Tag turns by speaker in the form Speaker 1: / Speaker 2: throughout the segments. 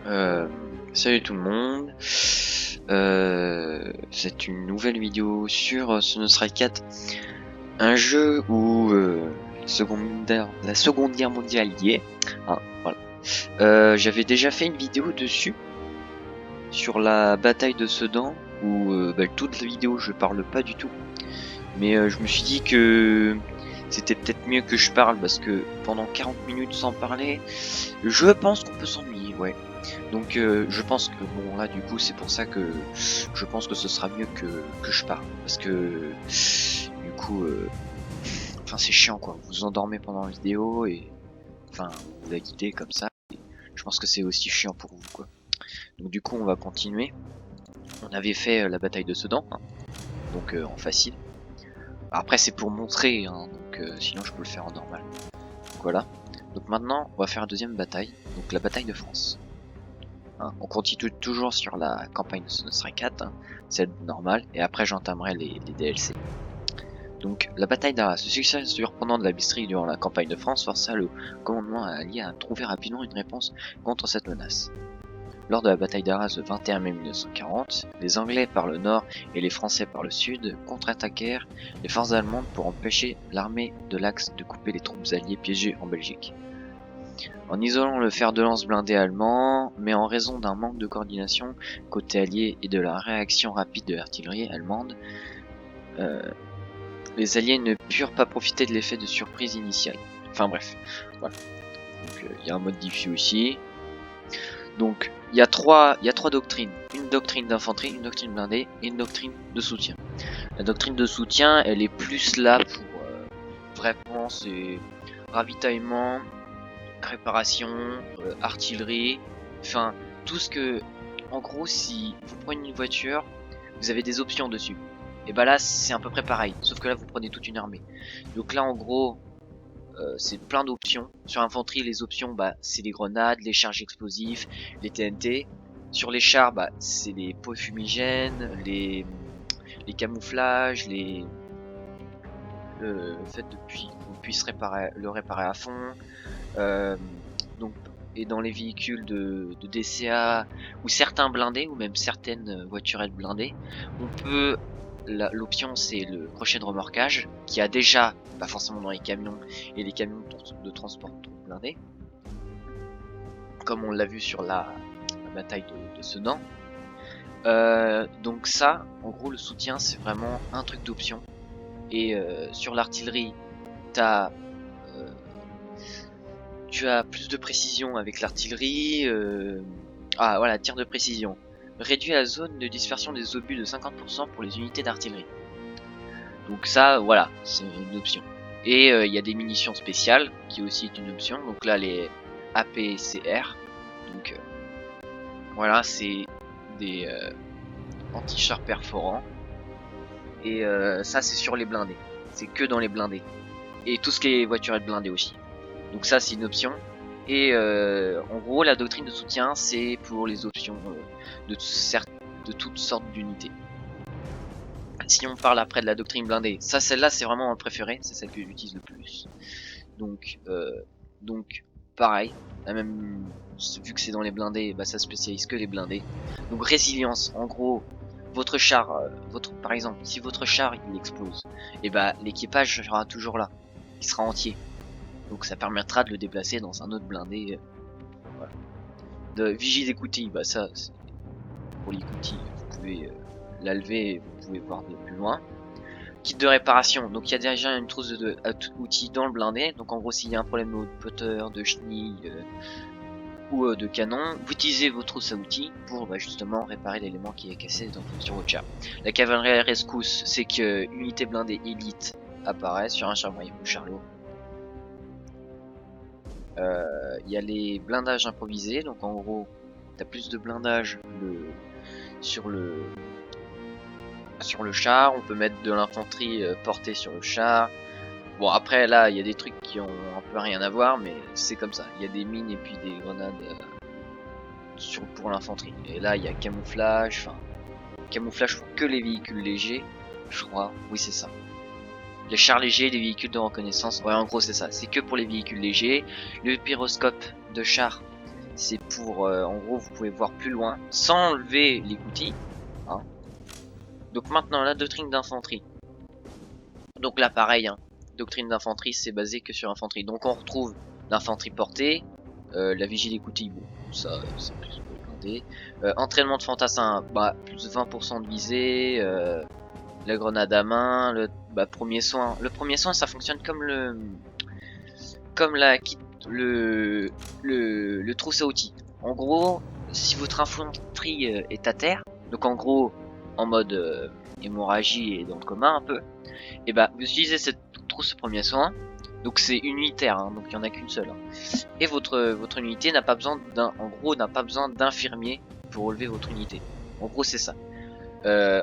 Speaker 1: Euh, Salut tout le monde. C'est une nouvelle vidéo sur Strike 4, un jeu où la Seconde Guerre mondiale y est. Hein, voilà. J'avais déjà fait une vidéo dessus sur la bataille de Sedan où toute la vidéo je parle pas du tout. Mais je me suis dit que c'était peut-être mieux que je parle parce que pendant 40 minutes sans parler, je pense qu'on peut s'ennuyer, ouais. Donc je pense que bon là du coup c'est pour ça que je pense que ce sera mieux que je parle parce que du coup enfin c'est chiant quoi, vous vous endormez pendant la vidéo et enfin vous la quittez comme ça et je pense que c'est aussi chiant pour vous quoi. Donc du coup on va continuer. On avait fait la bataille de Sedan hein, donc en facile. Après c'est pour montrer hein, donc sinon je peux le faire en normal. Donc voilà. Donc maintenant on va faire la deuxième bataille, donc la bataille de France. Hein, on continue toujours sur la campagne de Strike 4, hein, celle normale, et après j'entamerai les DLC. Donc la bataille d'Arras, le succès surprenant de la Bistrie durant la campagne de France força le commandement allié à trouver rapidement une réponse contre cette menace. Lors de la bataille d'Arras le 21 mai 1940, les Anglais par le nord et les Français par le sud contre-attaquèrent les forces allemandes pour empêcher l'armée de l'Axe de couper les troupes alliées piégées en Belgique. En isolant le fer de lance blindé allemand, mais en raison d'un manque de coordination côté allié et de la réaction rapide de l'artillerie allemande, les alliés ne purent pas profiter de l'effet de surprise initial. Enfin bref, voilà. Donc il y a un mode diffus aussi. Donc il y a trois doctrines. Une doctrine d'infanterie, une doctrine blindée et une doctrine de soutien. La doctrine de soutien, elle est plus là pour vraiment c'est ravitaillement, réparation, artillerie, enfin tout ce que, en gros, si vous prenez une voiture, vous avez des options dessus. Et bah là c'est à peu près pareil, sauf que là vous prenez toute une armée. Donc là en gros c'est plein d'options. Sur l'infanterie les options bah c'est les grenades, les charges explosifs, les TNT. Sur les chars bah c'est les pots fumigènes, les camouflages, le fait de qu'on puisse le réparer à fond. Donc, et dans les véhicules de DCA ou certains blindés ou même certaines voiturettes blindées, on peut l'option c'est le crochet de remorquage qui a déjà pas forcément dans les camions et les camions de transport blindés, comme on l'a vu sur la bataille de Sedan. Donc ça, en gros, le soutien c'est vraiment un truc d'option. Et sur l'artillerie, t'as tu as plus de précision avec l'artillerie. Ah voilà, tir de précision. Réduit la zone de dispersion des obus de 50% pour les unités d'artillerie. Donc ça, voilà, c'est une option. Et il y a des munitions spéciales, qui aussi est une option. Donc là, les APCR. Donc voilà, c'est des anti-chars perforants. Et ça, c'est sur les blindés. C'est que dans les blindés. Et tout ce qui est voiturettes blindées aussi. Donc ça c'est une option. Et en gros la doctrine de soutien c'est pour les options de toutes sortes d'unités. Si on parle après de la doctrine blindée, ça celle-là c'est vraiment mon préféré, c'est celle que j'utilise le plus. Donc pareil, la même vu que c'est dans les blindés, bah ça spécialise que les blindés. Donc résilience, en gros votre char, par exemple, si votre char il explose, et bah l'équipage sera toujours là, il sera entier. Donc ça permettra de le déplacer dans un autre blindé. Voilà. De vigie d'écoutille, bah ça c'est pour l'écoutille, vous pouvez la lever et vous pouvez voir de plus loin. Kit de réparation, donc il y a déjà une trousse d'outils dans le blindé. Donc en gros s'il y a un problème de potter, de chenille ou de canon, vous utilisez vos trousses à outils pour justement réparer l'élément qui est cassé sur votre char. La cavalerie à rescousse, c'est que unité blindée élite apparaît sur un char moyen ou char lourd. Il y a les blindages improvisés, donc en gros t'as plus de blindage sur le char, on peut mettre de l'infanterie portée sur le char. Bon après là il y a des trucs qui ont un peu rien à voir mais c'est comme ça, il y a des mines et puis des grenades pour l'infanterie. Et là il y a camouflage, enfin camouflage pour que les véhicules légers, je crois, oui c'est ça. Les chars légers, les véhicules de reconnaissance, ouais en gros c'est ça, c'est que pour les véhicules légers. Le pyroscope de char, c'est pour, en gros, vous pouvez voir plus loin, sans enlever l'écoutille. Hein. Donc maintenant, la doctrine d'infanterie. Donc là, pareil, hein, doctrine d'infanterie, c'est basé que sur infanterie. Donc on retrouve l'infanterie portée, la vigie d'écoutille, bon, ça, c'est plus blindé. Entraînement de fantassin, bah, plus de 20% de visée, la grenade à main, le premier soin. Le premier soin, ça fonctionne comme la kit, le trousse à outils. En gros, si votre infanterie est à terre, donc en gros en mode hémorragie et dans le coma un peu, et bah vous utilisez cette trousse premier soin. Donc c'est unitaire, hein, donc il y en a qu'une seule. Hein. Et votre unité n'a pas besoin n'a pas besoin d'infirmier pour relever votre unité. En gros c'est ça.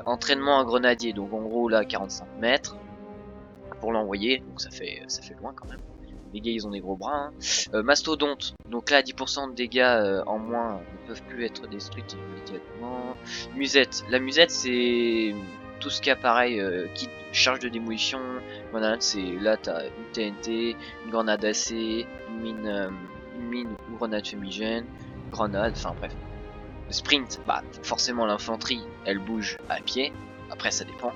Speaker 1: Entraînement à grenadier, donc en gros là 45 mètres pour l'envoyer, donc ça fait loin quand même. Les gars ils ont des gros bras. Hein. Mastodonte, donc là 10% de dégâts en moins ne peuvent plus être détruits immédiatement. Musette, la musette c'est tout ce qui apparaît qui charge de démolition. Grenade, c'est là t'as une TNT, une grenade AC, une mine ou grenade fumigène, grenade, enfin bref. Le sprint, bah forcément l'infanterie elle bouge à pied, après ça dépend.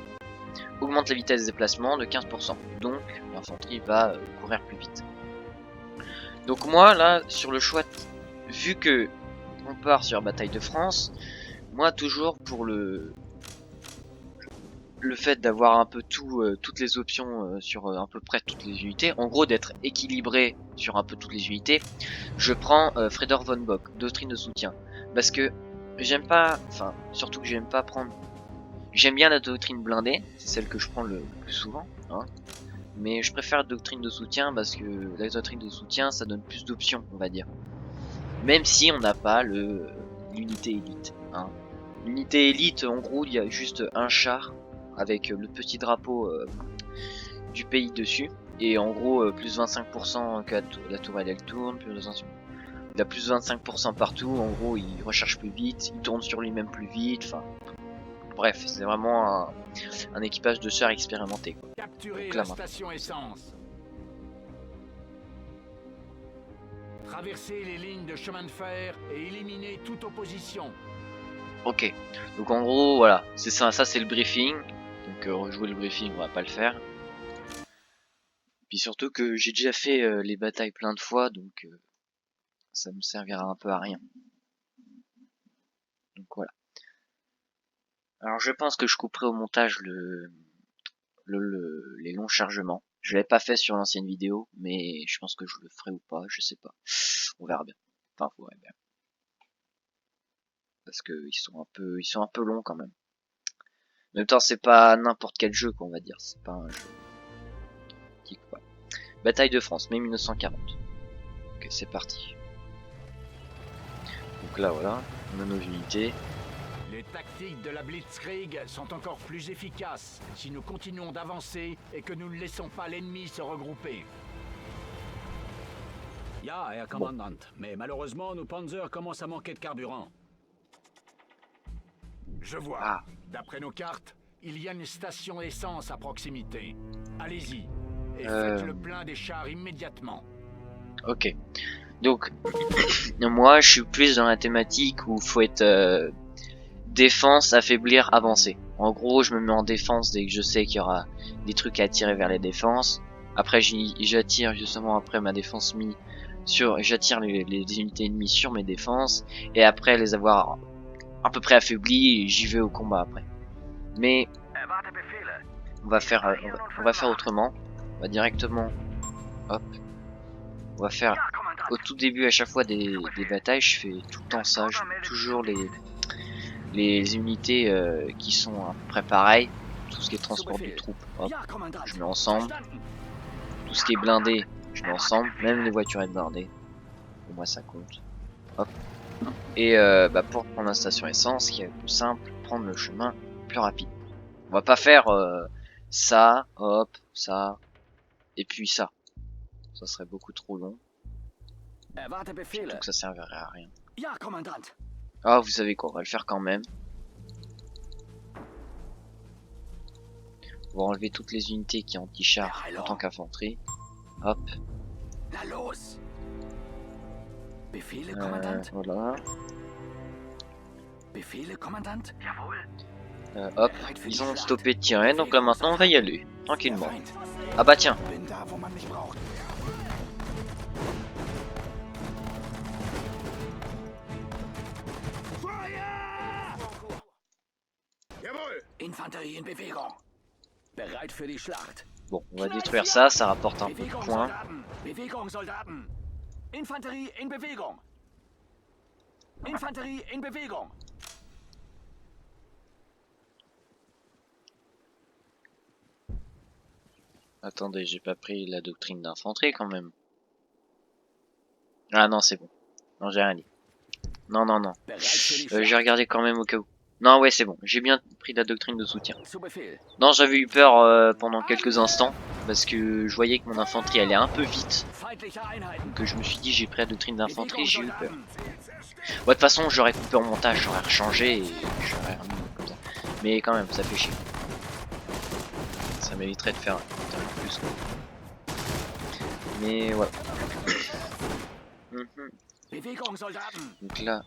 Speaker 1: Augmente la vitesse de déplacement de 15%, donc l'infanterie va courir plus vite. Donc moi là sur le choix, vu que on part sur Bataille de France, moi toujours pour le fait d'avoir un peu toutes les options sur à peu près toutes les unités, en gros d'être équilibré sur un peu toutes les unités, je prends Fredor von Bock, doctrine de soutien, parce que j'aime pas, enfin surtout que j'aime pas prendre, j'aime bien la doctrine blindée, c'est celle que je prends le plus souvent, hein, mais je préfère la doctrine de soutien parce que la doctrine de soutien ça donne plus d'options, on va dire, même si on n'a pas l'unité élite, hein. L'unité élite, en gros il y a juste un char avec le petit drapeau du pays dessus, et en gros plus 25% que la tourelle elle tourne, il a plus 25% partout, en gros il recharge plus vite, il tourne sur lui-même plus vite, enfin bref, c'est vraiment un équipage de chars expérimenté.
Speaker 2: Capturer la station essence. Traverser les lignes de chemin de fer et éliminer toute opposition.
Speaker 1: Ok, donc en gros voilà, c'est ça c'est le briefing, donc rejouer le briefing on va pas le faire. Puis surtout que j'ai déjà fait les batailles plein de fois, donc ça me servira un peu à rien. Donc voilà. Alors je pense que je couperai au montage les longs chargements. Je l'avais pas fait sur l'ancienne vidéo, mais je pense que je le ferai ou pas, je sais pas. On verra bien. Enfin, on verra bien. Parce que ils sont un peu longs quand même. En même temps, c'est pas n'importe quel jeu qu'on va dire. C'est pas un jeu petit quoi. Bataille de France, mai 1940. Ok, c'est parti. Donc là, voilà, on a nos unités.
Speaker 2: Les tactiques de la Blitzkrieg sont encore plus efficaces si nous continuons d'avancer et que nous ne laissons pas l'ennemi se regrouper.
Speaker 3: Ja, Herr Commandant, mais malheureusement, nos Panzers commencent à manquer de carburant.
Speaker 2: Je vois.
Speaker 1: Ah.
Speaker 2: D'après nos cartes, il y a une station essence à proximité. Allez-y et faites le plein des chars immédiatement.
Speaker 1: Ok. Donc, moi, je suis plus dans la thématique où faut être défense, affaiblir, avancer. En gros, je me mets en défense dès que je sais qu'il y aura des trucs à tirer vers les défenses. Après, j'attire justement après ma défense j'attire les unités ennemies sur mes défenses, et après les avoir à peu près affaiblis, j'y vais au combat après. Mais on va faire autrement. On va directement, hop, on va faire au tout début à chaque fois des batailles, je fais tout le temps ça, je mets toujours les unités qui sont à peu près pareilles, tout ce qui est transport de troupes, hop, je mets ensemble, tout ce qui est blindé, je mets ensemble, même les voiturettes blindées, pour moi ça compte, hop, et pour prendre la station essence, ce qui est plus simple, prendre le chemin plus rapide. On va pas faire ça, hop, ça, et puis ça serait beaucoup trop long, surtout que ça servirait à rien. Ah, vous savez quoi, on va le faire quand même. On va enlever toutes les unités qui ont anti-char en tant qu'infanterie. Hop.
Speaker 3: Befehle, Kommandant?
Speaker 1: Voilà.
Speaker 3: Befehle, Kommandant?
Speaker 1: Hop, ils ont stoppé de tirer, donc là maintenant on va y aller, tranquillement.
Speaker 3: Feind.
Speaker 1: Ah bah tiens,
Speaker 3: Bin da, wo man mich braucht.
Speaker 2: Jawohl!
Speaker 3: Infanterie in Bewegung. Bereit für die Schlacht.
Speaker 1: bon, on va détruire ça, ça rapporte un peu de
Speaker 3: Bewegung,
Speaker 1: points.
Speaker 3: Soldaten! Bewegung, Soldaten! Infanterie in Bewegung! Infanterie in Bewegung!
Speaker 1: Attendez, j'ai pas pris la doctrine d'infanterie quand même. Ah non, c'est bon. Non, j'ai rien dit. Non, non, non.
Speaker 3: Bereit für die
Speaker 1: J'ai
Speaker 3: Schlacht.
Speaker 1: regardé quand même au cas où. Non, ouais, c'est bon. J'ai bien pris la doctrine de soutien.
Speaker 3: Zu Befehl.
Speaker 1: Non, j'avais eu peur pendant quelques instants. Parce que je voyais que mon infanterie allait un peu vite.
Speaker 3: Feindliche Einheiten.
Speaker 1: Donc je me suis dit, j'ai pris la doctrine d'infanterie, j'ai eu peur.
Speaker 3: Soldaten.
Speaker 1: Ouais, de toute façon, j'aurais coupé en montage, j'aurais rechangé et j'aurais remis comme ça. Mais quand même, ça fait chier. Ça m'éviterait de faire un peu plus. Mais voilà.
Speaker 3: Bewegung, Soldaten!
Speaker 1: Donc là.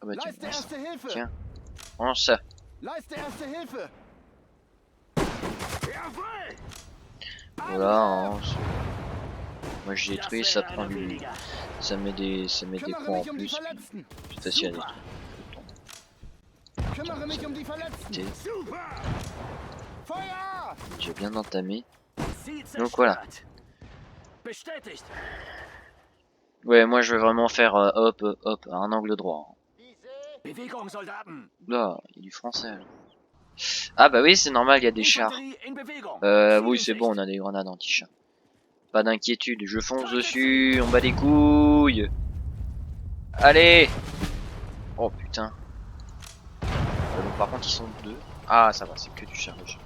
Speaker 1: Ah bah tiens,
Speaker 4: Leiste erste Hilfe!
Speaker 1: tiens. Range ça.
Speaker 4: Leiste erste Hilfe!
Speaker 2: Jawohl!
Speaker 1: Voilà. Moi je détruis, ça prend du. Ça met des
Speaker 4: Kümmere
Speaker 1: points en
Speaker 4: mich um die
Speaker 1: plus.
Speaker 4: Verletzten!
Speaker 1: C'est facile à détruire.
Speaker 4: Kümmere mich um die Verletzten!
Speaker 2: Super!
Speaker 4: Feuer!
Speaker 1: J'ai bien entamé.
Speaker 3: Sie
Speaker 1: Donc voilà.
Speaker 3: zerstört. Bestätigt.
Speaker 1: Ouais, moi je vais vraiment faire hop, hop, à un angle droit.
Speaker 3: Bewegung, Soldaten!
Speaker 1: Là, il y a du français. Là. Ah bah oui, c'est normal, il y a des chars.
Speaker 3: Infanterie in Bewegung.
Speaker 1: Oui, c'est bon, on a des grenades anti-chars. Pas d'inquiétude, je fonce dessus, on bat des couilles. Allez. Oh putain. Bon, par contre, ils sont deux. Ah, ça va, c'est que du charge.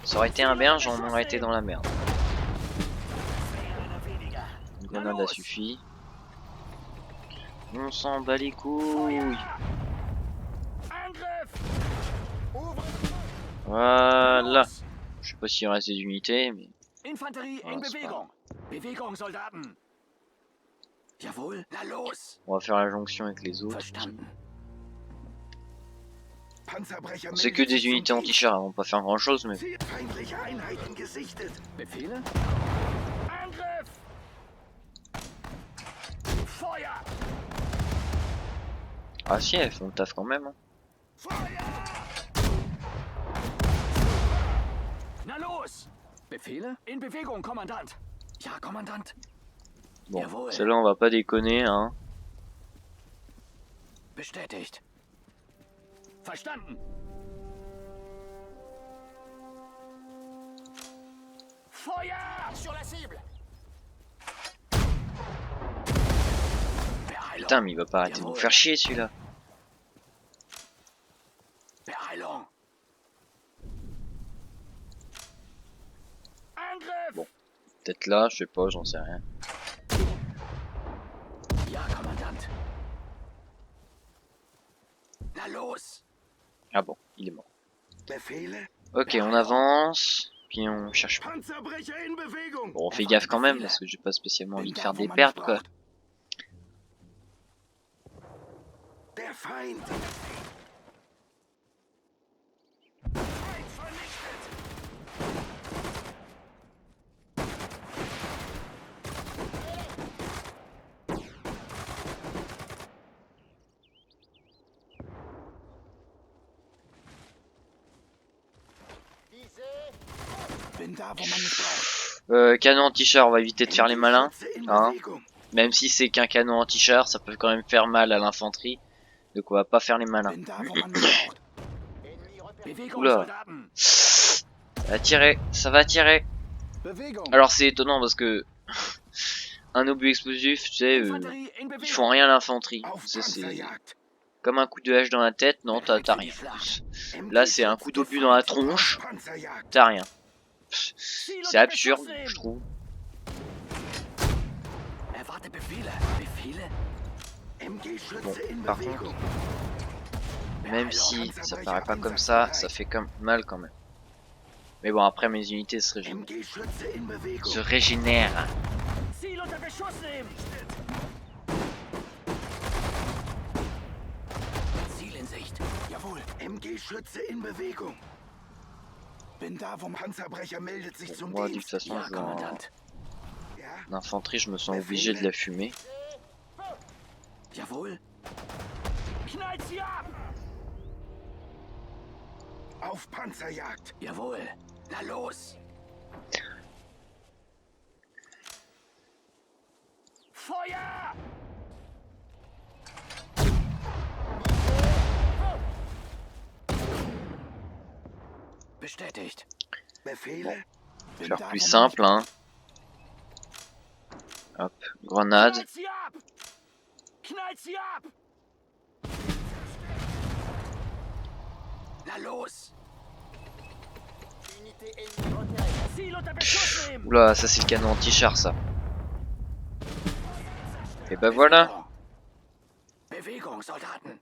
Speaker 1: Ça aurait été un berge, on aurait été dans la merde. Une grenade a suffi. On s'en bat les couilles.
Speaker 3: Angriff!
Speaker 1: Voilà. Je sais pas s'il reste des unités, mais...
Speaker 3: Infanterie in
Speaker 1: Ah, c'est
Speaker 3: Bewegung. Bewegung, Soldaten. Jawohl, na los.
Speaker 1: On va faire la jonction avec les autres.
Speaker 3: Verstanden.
Speaker 2: Panzerbrecher
Speaker 1: C'est que des unités anti-chars, on va pas faire grand chose, mais...
Speaker 2: Feindliche Einheiten gesichtet.
Speaker 3: Befehle? Angriff! Feuer!
Speaker 1: Ah si, elles font le taf quand même. Hein.
Speaker 3: Na los! Befehle? In Bewegung, Kommandant. Ja, Kommandant.
Speaker 1: Bon,
Speaker 3: Jawohl.
Speaker 1: celle-là on va pas déconner, hein.
Speaker 3: Bestätigt. Verstanden. Feuer! Sur la cible!
Speaker 1: Putain, mais il va pas arrêter de nous faire chier celui-là.
Speaker 3: Beeilung! Angriff!
Speaker 1: Bon. Peut-être là, je sais pas, j'en sais rien.
Speaker 3: Ja, Kommandant. Na los!
Speaker 1: Ah bon, il est mort.
Speaker 2: Befehle?
Speaker 1: Ok, on avance, puis on cherche.
Speaker 2: Panzerbrecher in Bewegung.
Speaker 1: Bon, on fait gaffe quand même, parce que j'ai pas spécialement envie de faire des pertes, quoi.
Speaker 2: Der Feind.
Speaker 3: Bin da, wo man mich braucht.
Speaker 1: Canon anti-char, on va éviter de faire les malins. Hein. Même si c'est qu'un canon anti-char, ça peut quand même faire mal à l'infanterie. Donc on va pas faire les malins.
Speaker 3: Bin da, wo man mich braucht. Bewegung,
Speaker 1: Oula.
Speaker 3: Soldaten.
Speaker 1: Ça va tirer, ça va tirer.
Speaker 4: Bewegung!
Speaker 1: Alors c'est étonnant parce que un obus explosif, tu sais,
Speaker 3: Infanterie in
Speaker 1: ils
Speaker 3: Bewegung.
Speaker 1: font rien à l'infanterie.
Speaker 2: Auf
Speaker 1: Ça, c'est
Speaker 2: Panzerjagd.
Speaker 1: comme un coup de hache dans la tête, non, t'as rien. Là c'est un coup d'obus dans la tronche,
Speaker 2: Panzerjagd.
Speaker 1: t'as rien. C'est absurde, je trouve.
Speaker 3: Erwarte Befehle. Befehle?
Speaker 2: MG-Schütze in
Speaker 1: Par
Speaker 2: Bewegung.
Speaker 1: contre, même si ça paraît pas comme ça fait comme mal quand même. Mais bon, après mes unités se
Speaker 2: MG-Schütze in Bewegung.
Speaker 1: régénèrent.
Speaker 3: Ziel unter Beschuss nehmen.
Speaker 4: Jawohl. MG-Schütze in Bewegung. Bin da, wo Panzerbrecher meldet sich zum
Speaker 1: Moi, de toute
Speaker 4: Dienst.
Speaker 1: façon,
Speaker 3: Ja,
Speaker 1: je vais en
Speaker 3: Kommandant.
Speaker 4: Ja?
Speaker 1: infanterie, je me sens obligé de la fumer.
Speaker 3: Jawohl.
Speaker 2: Knallt sie ab!
Speaker 4: Auf Panzerjagd.
Speaker 3: Jawohl. Na los.
Speaker 2: Feuer!
Speaker 3: Bestätigt.
Speaker 4: Befehle? Bin
Speaker 1: Faire
Speaker 4: da,
Speaker 1: plus
Speaker 4: wo
Speaker 1: simple, hein. Hop, grenade.
Speaker 2: Knallt sie ab! Knallt sie ab!
Speaker 3: Na los.
Speaker 2: Ziel unter Beschuss nehmen!
Speaker 1: Oula, ça c'est le canon anti-char, ça. Et ben voilà.
Speaker 3: Bewegung, Soldaten.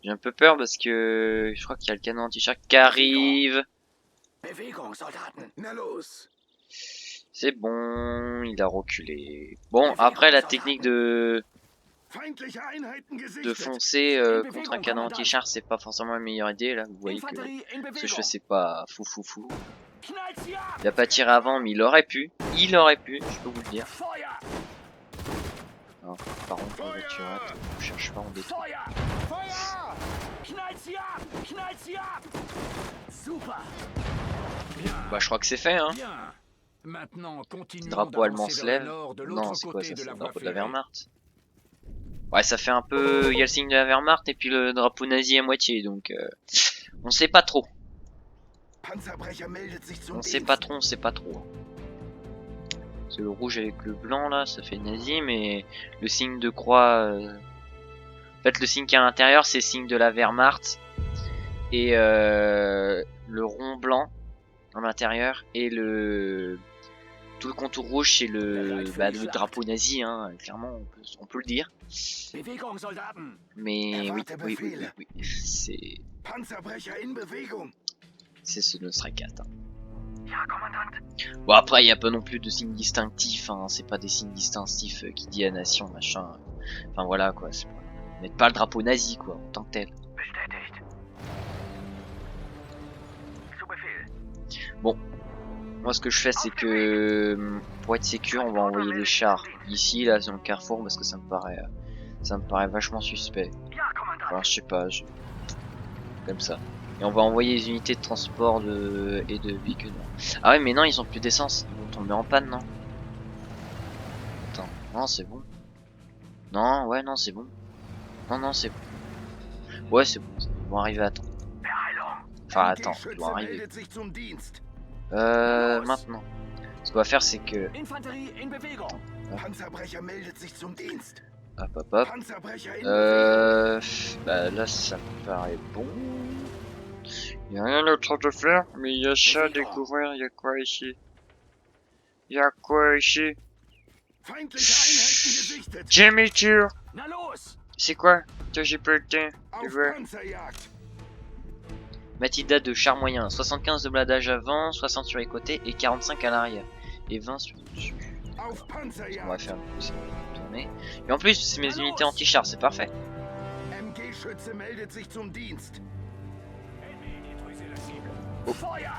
Speaker 1: J'ai un peu peur parce que je crois qu'il y a le canon anti-char qui arrive.
Speaker 3: Bewegung, Soldaten.
Speaker 4: Na los.
Speaker 1: C'est bon, il a reculé. Bon, après la technique de
Speaker 4: Feindliche Einheiten gesichtet.
Speaker 1: foncer contre un canon anti-char, c'est pas forcément la meilleure idée. Là, vous voyez que
Speaker 3: Infanterie in
Speaker 1: ce que je
Speaker 3: Bewegung.
Speaker 1: fais, c'est pas fou.
Speaker 2: Knallt sie ab!
Speaker 1: Il a pas tiré avant, mais il aurait pu. Il aurait pu, je peux vous le dire.
Speaker 2: Feuer!
Speaker 1: Non, par contre, la voiturette, on cherche pas en détruire.
Speaker 2: Feuer!
Speaker 4: Feuer!
Speaker 2: Knallt sie ab! Knallt sie ab!
Speaker 3: Super.
Speaker 2: Bien,
Speaker 1: Bah, je crois que c'est fait, hein.
Speaker 2: bien. Maintenant,
Speaker 1: Le
Speaker 2: continuons
Speaker 1: drapeau allemand
Speaker 2: d'avancer
Speaker 1: se
Speaker 2: vers le
Speaker 1: lève.
Speaker 2: nord, de
Speaker 1: Non,
Speaker 2: l'autre
Speaker 1: c'est quoi
Speaker 2: côté
Speaker 1: ça?
Speaker 2: de
Speaker 1: C'est
Speaker 2: la
Speaker 1: le
Speaker 2: voie
Speaker 1: drapeau de la
Speaker 2: ferrée.
Speaker 1: Wehrmacht. Ouais, ça fait un peu. Il y a le signe de la Wehrmacht et puis le drapeau nazi à moitié, donc on sait pas trop.
Speaker 4: Panzerbrecher meldet sich zum
Speaker 1: On sait
Speaker 4: Dienst.
Speaker 1: pas trop, on sait pas trop. C'est le rouge avec le blanc là, ça fait nazi, mais le signe de croix. En fait, le signe qui est à l'intérieur, c'est le signe de la Wehrmacht. Et le rond blanc à l'intérieur. Et le. Tout le contour rouge, c'est le drapeau nazi, hein, clairement, on peut le dire.
Speaker 3: Bewegung, Soldaten.
Speaker 1: Mais oui,
Speaker 4: Erwarte
Speaker 1: oui,
Speaker 4: Befehle.
Speaker 1: oui,
Speaker 4: Panzerbrecher in Bewegung.
Speaker 1: c'est ce ne sera 4. Hein.
Speaker 3: Ja, Kommandant.
Speaker 1: Bon, après, il n'y a pas non plus de signes distinctifs, hein, c'est pas des signes distinctifs qui dit à nation, machin. Enfin voilà quoi, c'est pas... Mettre pas le drapeau nazi quoi, en tant que tel.
Speaker 3: Bestätigt. Zu Befehl.
Speaker 1: Bon, moi ce que je fais c'est que pour être sécure, on va envoyer les chars ici, là, sur le carrefour, parce que ça me paraît vachement suspect.
Speaker 3: Ja, Kommandant.
Speaker 1: Enfin, je sais pas, comme ça. Et on va envoyer les unités de transport et de véhicules. Ah ouais, mais non, ils ont plus d'essence. Ils vont tomber en panne, non? Attends, non, c'est bon. Non, ouais, non, c'est bon. Non, c'est bon. Ouais, c'est bon. Ils vont arriver à temps. Enfin, attends, ils vont arriver.
Speaker 4: meldet sich zum Dienst.
Speaker 1: Maintenant. Ce qu'on va faire, c'est que...
Speaker 3: Infanterie in Bewegung.
Speaker 4: Panzerbrecher meldet sich zum Dienst.
Speaker 1: Hop.
Speaker 4: Panzerbrecher in Bewegung.
Speaker 1: Bah là, ça me paraît bon. Il y a rien d'autre à faire, mais il y a ça à découvrir. Il y a quoi ici?
Speaker 4: Feindliche Einheiten gesichtet.
Speaker 1: Jimmy Tour.
Speaker 3: Na los.
Speaker 1: C'est quoi? Toi, j'ai pas le temps. Tu
Speaker 4: Auf
Speaker 1: vois?
Speaker 4: Panzerjagd.
Speaker 1: Matilda de char moyen. 75 de bladage avant, 60 sur les côtés et 45 à l'arrière. Et 20 sur le dessus.
Speaker 4: Auf
Speaker 1: On va
Speaker 4: Panzerjagd.
Speaker 1: faire le plus tourner. Et en plus, c'est mes unités anti-char, c'est parfait.
Speaker 4: MG-Schütze meldet sich zum Dienst.
Speaker 2: Feuer!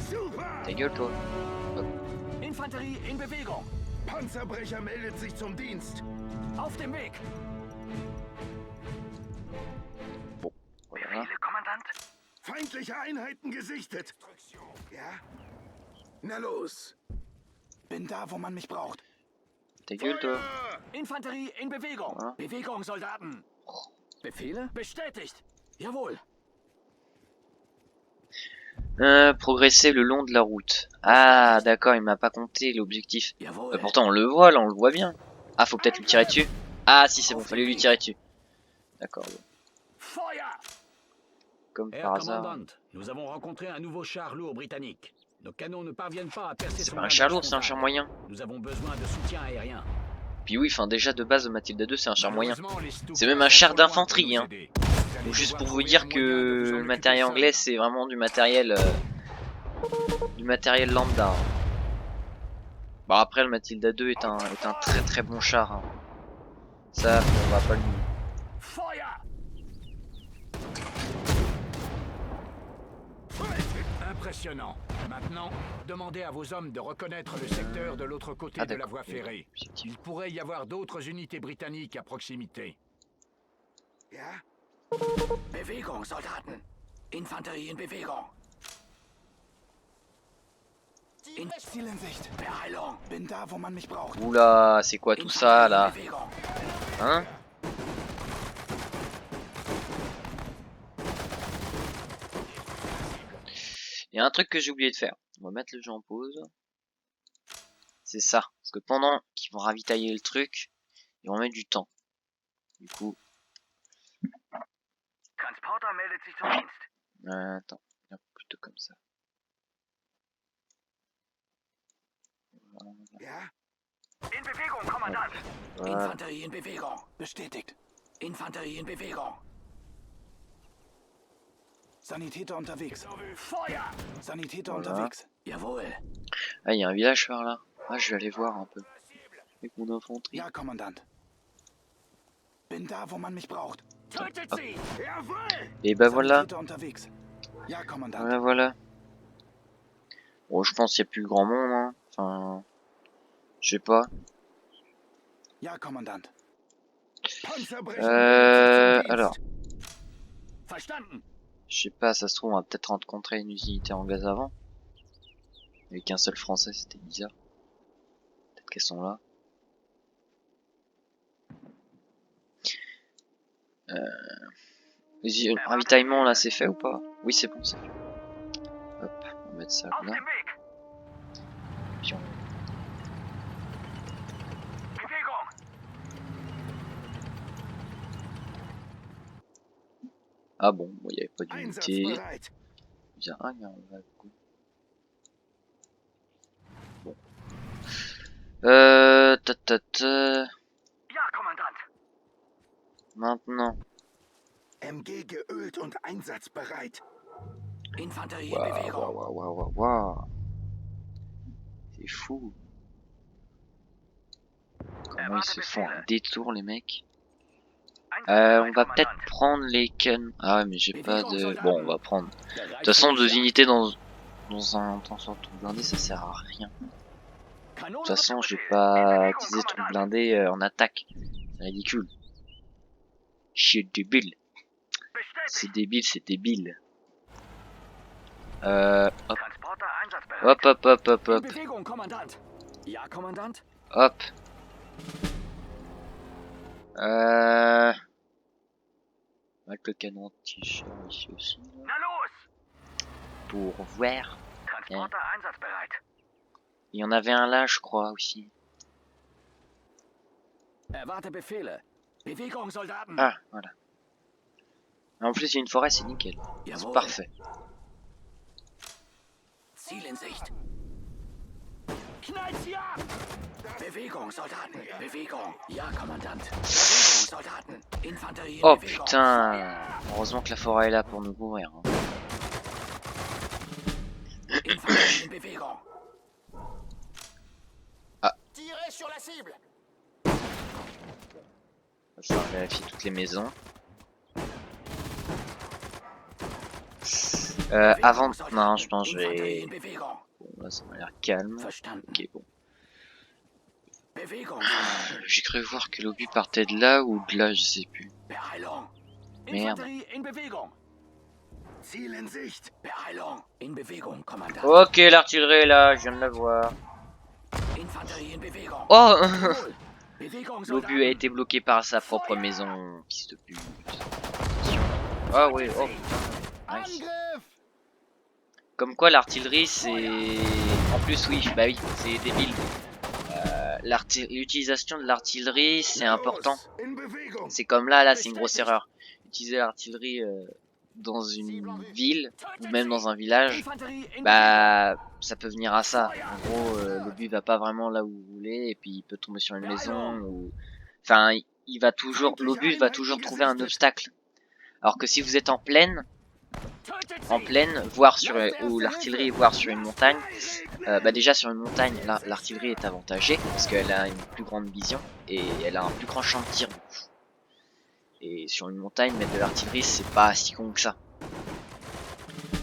Speaker 4: Super.
Speaker 1: Ta gueule, toi.
Speaker 3: Infanterie in Bewegung.
Speaker 4: Panzerbrecher meldet sich zum Dienst.
Speaker 3: Auf dem Weg.
Speaker 1: Voilà.
Speaker 3: Kommandant.
Speaker 4: Feindliche Einheiten gesichtet. Ja? Na los. Bin da, wo man mich braucht.
Speaker 1: Ta gueule, toi.
Speaker 3: Infanterie in Bewegung.
Speaker 1: Voilà.
Speaker 3: Bewegung, Soldaten. Befehle? Bestätigt. Jawohl.
Speaker 1: Progresser le long de la route. Ah, d'accord, il m'a pas compté l'objectif.
Speaker 3: Jawohl.
Speaker 1: Pourtant, on le voit, là, on le voit bien. Ah, faut peut-être lui tirer dessus. Ah, si, c'est bon, fallait lui tirer dessus. D'accord, bon.
Speaker 2: Feuer!
Speaker 1: Comme
Speaker 3: Herr
Speaker 1: par hasard.
Speaker 3: Commandant, nous avons rencontré un nouveau char lourd britannique. Nos canons ne parviennent pas à percer
Speaker 1: C'est
Speaker 3: son
Speaker 1: pas un
Speaker 3: blindage
Speaker 1: char lourd, c'est un
Speaker 3: frontal.
Speaker 1: char moyen.
Speaker 3: Nous avons besoin de soutien aérien.
Speaker 1: Puis oui, enfin, déjà, de base, Matilda 2, c'est un char moyen.
Speaker 2: Malheureusement, les Stukas
Speaker 1: C'est même un
Speaker 2: sont
Speaker 1: char
Speaker 2: trop loin pour
Speaker 1: d'infanterie,
Speaker 2: nous
Speaker 1: hein.
Speaker 2: aider.
Speaker 1: Donc, juste
Speaker 2: allez
Speaker 1: pour vous
Speaker 2: devoir
Speaker 1: dire
Speaker 2: trouver un moyen de
Speaker 1: que
Speaker 2: vous en
Speaker 1: le matériel
Speaker 2: occuper
Speaker 1: anglais,
Speaker 2: seul.
Speaker 1: c'est vraiment du matériel lambda. Bon, après, le Matilda 2 est un très très bon char. Hein. Ça, on va pas le nier.
Speaker 2: Feuer! Impressionnant. Maintenant, demandez à vos hommes de reconnaître le secteur de l'autre côté
Speaker 1: Ah,
Speaker 2: de la
Speaker 1: d'accord.
Speaker 2: voie ferrée. Il pourrait y avoir d'autres unités britanniques à proximité.
Speaker 4: Ja?
Speaker 3: Bewegung, Soldaten! Infanterie in Bewegung!
Speaker 4: Ziel in Sicht.
Speaker 3: Beeilung!
Speaker 4: Bin da, wo man mich braucht.
Speaker 1: Oula, c'est quoi tout ça là?
Speaker 3: Infanterie in Bewegung!
Speaker 1: Hein? Il y a un truc que j'ai oublié de faire. On va mettre le jeu en pause. C'est ça. Parce que pendant qu'ils vont ravitailler le truc, ils vont mettre du temps. Du coup,
Speaker 3: Transporter meldet sich zum Dienst.
Speaker 1: attends, plutôt comme ça.
Speaker 4: Ja?
Speaker 3: In Bewegung, Kommandant!
Speaker 1: Voilà.
Speaker 3: Infanterie in Bewegung!
Speaker 4: Bestätigt.
Speaker 3: Infanterie in Bewegung!
Speaker 4: Sanitäter unterwegs.
Speaker 3: Feuer!
Speaker 4: Sanitäter
Speaker 1: Voilà.
Speaker 4: unterwegs.
Speaker 3: Jawohl!
Speaker 1: Ah, il y a un village par là. Ah, je vais aller voir un peu. Avec mon infanterie.
Speaker 4: Ja, Kommandant. Bin da, wo man mich braucht.
Speaker 3: Tötet sie!
Speaker 4: Jawohl!
Speaker 1: Et bah voilà.
Speaker 4: Sanitäter unterwegs. Ja, Kommandant.
Speaker 1: Voilà, voilà. Bon, je pense qu'il n'y a plus grand monde, hein. Enfin, je sais pas.
Speaker 4: Ja, Kommandant.
Speaker 1: Alors,
Speaker 3: Verstanden!
Speaker 1: je sais pas, ça se trouve, on va peut-être rencontrer une unité anglaise avant. Avec un seul français, c'était bizarre. Peut-être qu'elles sont là. Vas-y, le ravitaillement là, c'est fait ou pas? Oui, c'est bon, c'est fait. Hop, on va mettre ça
Speaker 3: Auf
Speaker 1: là.
Speaker 3: dem Weg!
Speaker 1: Puis on...
Speaker 3: Bewegung!
Speaker 1: Ah bon, il n'y avait pas d'unité.
Speaker 4: Einsatzbereit.
Speaker 1: Bien, ah, bien, on va... Bon.
Speaker 3: Ja, Kommandant!
Speaker 1: Maintenant.
Speaker 4: MG geölt und einsatzbereit.
Speaker 3: Infanterie in
Speaker 1: Waouh,
Speaker 3: Bewegung!
Speaker 1: waouh, waouh, waouh, waouh. C'est fou. Comment ils se font un détour, les mecs. On va peut-être prendre les canons. Ah ouais, mais j'ai pas de... Bon, on va prendre... De toute façon, 2 unités dans un transporteur blindé, ça sert à rien. De toute façon, je vais pas utiliser ce truc blindé en attaque. C'est ridicule. Chier débile. C'est débile, c'est débile. Hop.
Speaker 3: Transporter einsatzbereit!
Speaker 1: Hop, hop, hop, hop,
Speaker 3: In
Speaker 1: hop.
Speaker 3: Bewegung, Kommandant! Ja, Kommandant?
Speaker 1: Hop. Avec le canon anti-char ici aussi. Là,
Speaker 3: Na los!
Speaker 1: pour voir.
Speaker 3: Transporter einsatzbereit!
Speaker 1: Il y en avait un là, je crois, aussi.
Speaker 3: Erwarte Befehle! Bewegung, Soldaten!
Speaker 1: Ah, voilà. En plus, il y a une forêt, c'est nickel. C'est
Speaker 3: Jawohl!
Speaker 1: parfait.
Speaker 3: Ziel in Sicht! Knallt sie ab! Bewegung, Soldaten! Bewegung! Ja, Kommandant! Bewegung, Soldaten! Infanterie in
Speaker 1: Oh
Speaker 3: Bewegung!
Speaker 1: putain. Heureusement que la forêt est là pour nous couvrir. Hein.
Speaker 3: Infanterie in Bewegung!
Speaker 2: Tirez sur la cible!
Speaker 1: Je vais vérifier toutes les maisons. Avant... Non, je pense que je
Speaker 3: Infanterie in
Speaker 1: vais...
Speaker 3: Bewegung!
Speaker 1: Bon, là, ça m'a l'air calme.
Speaker 3: Verstanden.
Speaker 1: Ok, bon.
Speaker 3: Bewegung!
Speaker 1: J'ai cru voir que l'obus partait de là ou de là, je sais plus.
Speaker 3: Beeilung!
Speaker 1: Merde.
Speaker 3: Infanterie in Bewegung!
Speaker 4: Ziel in Sicht.
Speaker 3: Beeilung! In Bewegung, Kommandant!
Speaker 1: Ok, l'artillerie est là, je viens de la voir.
Speaker 3: Infanterie in Bewegung!
Speaker 1: Oh.
Speaker 3: Jawohl! Bewegung,
Speaker 1: L'obus
Speaker 3: Soldaten!
Speaker 1: a été bloqué par sa propre maison. Fils de pute. Ah oui, oh. Nice. Comme quoi l'artillerie c'est... En plus oui, bah oui, c'est débile. L'utilisation de l'artillerie c'est important.
Speaker 4: In Bewegung.
Speaker 1: C'est comme là c'est une grosse erreur. Utiliser l'artillerie dans une ville ou même dans un village,
Speaker 3: Infanterie in
Speaker 1: bah ça peut venir à ça. En gros l'obus va pas vraiment là où vous voulez et puis il peut tomber sur une maison ou... Enfin il va toujours... L'obus va toujours trouver un obstacle. Alors que si vous êtes en plaine, voire sur ou l'artillerie, voire sur une montagne, bah déjà sur une montagne, là l'artillerie est avantagée parce qu'elle a une plus grande vision et elle a un plus grand champ de tir. Et sur une montagne, mettre de l'artillerie, c'est pas si con que ça.